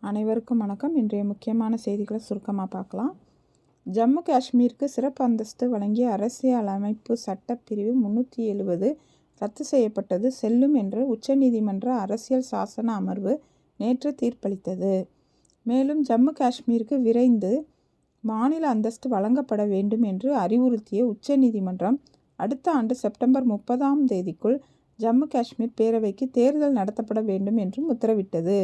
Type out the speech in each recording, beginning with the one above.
அனைவருக்கும் வணக்கம். இன்றைய முக்கியமான செய்திகளை சுருக்கமாக பார்க்கலாம். ஜம்மு காஷ்மீருக்கு சிறப்பு அந்தஸ்து வழங்கிய அரசியலமைப்பு சட்டப்பிரிவு 370 ரத்து செய்யப்பட்டது செல்லும் என்று உச்சநீதிமன்ற அரசியல் சாசன அமர்வு நேற்று தீர்ப்பளித்தது. மேலும் ஜம்மு காஷ்மீருக்கு விரைந்து மாநில அந்தஸ்து வழங்கப்பட வேண்டும் என்று அறிவுறுத்திய உச்சநீதிமன்றம் அடுத்த ஆண்டு செப்டம்பர் 30ஆம் தேதிக்குள் ஜம்மு காஷ்மீர் பேரவைக்கு தேர்தல் நடத்தப்பட வேண்டும் என்றும் உத்தரவிட்டது.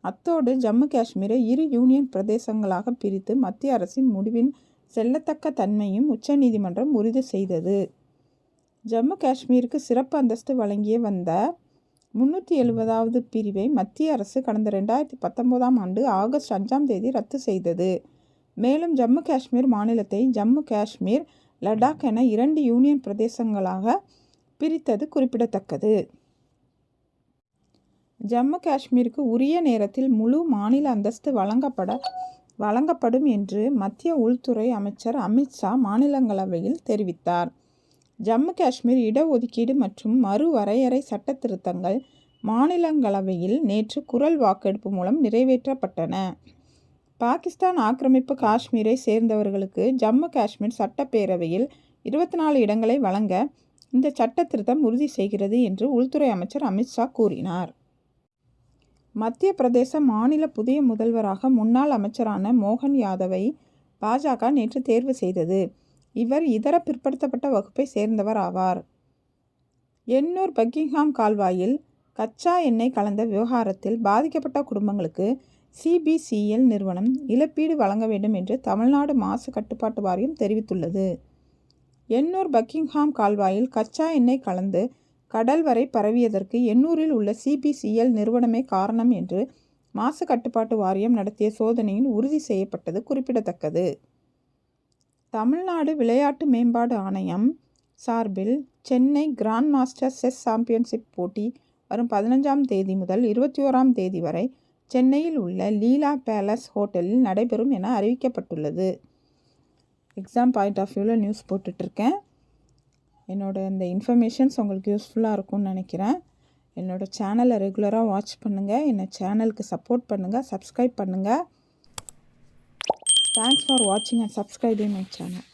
அத்தோடு ஜம்மு காஷ்மீரை 2 யூனியன் பிரதேசங்களாக பிரித்து மத்திய அரசின் முடிவின் செல்லத்தக்க தன்மையும் உச்சநீதிமன்றம் உறுதி செய்தது. ஜம்மு காஷ்மீருக்கு சிறப்பு அந்தஸ்து வழங்கிய வந்த 370வது பிரிவை மத்திய அரசு கடந்த 2019ஆம் ஆண்டு ஆகஸ்ட் 5ஆம் தேதி ரத்து செய்தது. மேலும் ஜம்மு காஷ்மீர் மாநிலத்தை ஜம்மு காஷ்மீர், லடாக் என 2 யூனியன் பிரதேசங்களாக பிரித்தது குறிப்பிடத்தக்கது. ஜம்மு காஷ்மீருக்கு உரிய நேரத்தில் முழு மாநில அந்தஸ்து வழங்கப்படும் என்று மத்திய உள்துறை அமைச்சர் அமித் ஷா மாநிலங்களவையில் தெரிவித்தார். ஜம்மு காஷ்மீர் இடஒதுக்கீடு மற்றும் மறுவரையறை சட்ட திருத்தங்கள் மாநிலங்களவையில் நேற்று குரல் வாக்கெடுப்பு மூலம் நிறைவேற்றப்பட்டன. பாகிஸ்தான் ஆக்கிரமிப்பு காஷ்மீரை சேர்ந்தவர்களுக்கு ஜம்மு காஷ்மீர் சட்டப்பேரவையில் 24 இடங்களை வழங்க இந்த சட்ட திருத்தம் உறுதி செய்கிறது என்று உள்துறை அமைச்சர் அமித் ஷா கூறினார். மத்திய பிரதேச மாநில புதிய முதல்வராக முன்னாள் அமைச்சரான மோகன் யாதவை பாஜக நேற்று தேர்வு செய்தது. இவர் இதர பிற்படுத்தப்பட்ட வகுப்பை சேர்ந்தவர் ஆவார். எண்ணூர் பக்கிங்ஹாம் கால்வாயில் கச்சா எண்ணெய் கலந்த விவகாரத்தில் பாதிக்கப்பட்ட குடும்பங்களுக்கு CBCL நிறுவனம் இழப்பீடு வழங்க வேண்டும் என்று தமிழ்நாடு மாசு கட்டுப்பாட்டு வாரியம் தெரிவித்துள்ளது. எண்ணூர் பக்கிங்ஹாம் கால்வாயில் கச்சா எண்ணெய் கலந்து கடல் வரை பரவியதற்கு எண்ணூரில் உள்ள CBCL நிறுவனமே காரணம் என்று மாசு கட்டுப்பாட்டு வாரியம் நடத்திய சோதனையில் உறுதி செய்யப்பட்டது குறிப்பிடத்தக்கது. தமிழ்நாடு விளையாட்டு மேம்பாடு ஆணையம் சார்பில் Chennai grand master chess championship போட்டி வரும் 15ஆம் தேதி முதல் 21ஆம் தேதி வரை சென்னையில் உள்ள லீலா பேலஸ் ஹோட்டலில் நடைபெறும் என அறிவிக்கப்பட்டுள்ளது. எக்ஸாம் பாயிண்ட் ஆஃப் வியூவில் நியூஸ் போட்டுட்ருக்கேன். இந்த இன்ஃபர்மேஷன்ஸ் உங்களுக்கு யூஸ்ஃபுல்லாக இருக்கும்னு நினைக்கிறேன். என்னோடய சேனலை ரெகுலராக வாட்ச் பண்ணுங்கள். சேனலுக்கு சப்போர்ட் பண்ணுங்கள், சப்ஸ்கிரைப் பண்ணுங்கள். தேங்க்ஸ் ஃபார் வாட்சிங் அண்ட் சப்ஸ்கிரைபிங் மை சேனல்.